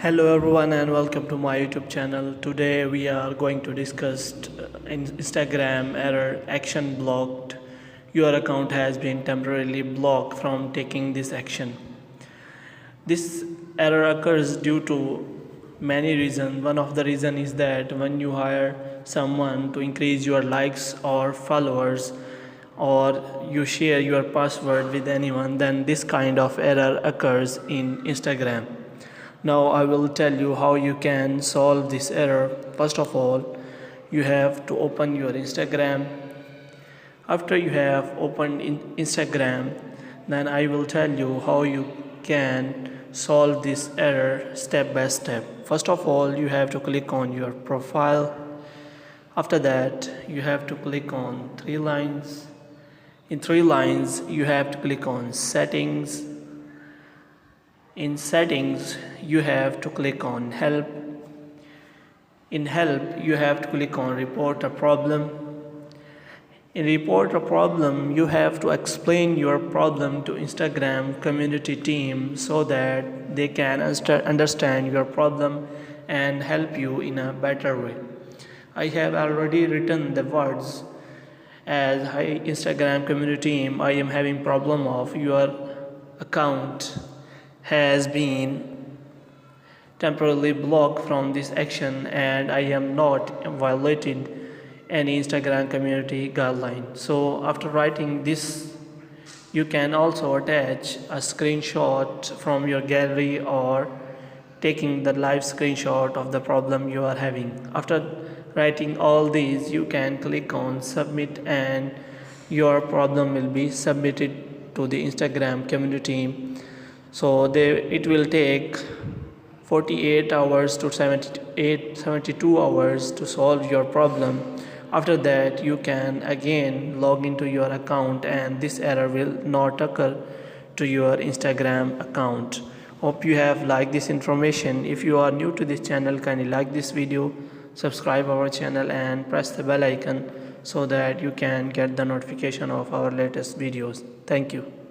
Hello everyone and welcome to my YouTube channel. Today we are going to discuss Instagram error action blocked. Your account has been temporarily blocked from taking this action. This error occurs due to many reasons. One of the reason is that when you hire someone to increase your likes or followers, or you share your password with anyone, then this kind of error occurs in Instagram. Now I will tell you how you can solve this error. First of all, you have to open your Instagram. After you have opened Instagram, then I will tell you how you can solve this error step by step. First of all, you have to click on your profile. After that, you have to click on three lines. In three lines, you have to click on settings. In settings, you have to click on help. In help, you have to click on report a problem. In report a problem, you have to explain your problem to Instagram community team so that they can understand your problem and help you in a better way. I have already written the words as, hi Instagram community team, I am having problem of your account has been temporarily blocked from this action and I am not violated any Instagram community guideline. So after writing this, you can also attach a screenshot from your gallery or taking the live screenshot of the problem you are having. After writing all these, you can click on submit and your problem will be submitted to the Instagram community. So it will take 48 hours to 72 hours to solve your problem. After that, you can again log into your account and this error will not occur to your Instagram account. Hope you have liked this information. If you are new to this channel, kindly like this video, subscribe our channel and press the bell icon so that you can get the notification of our latest videos. Thank you.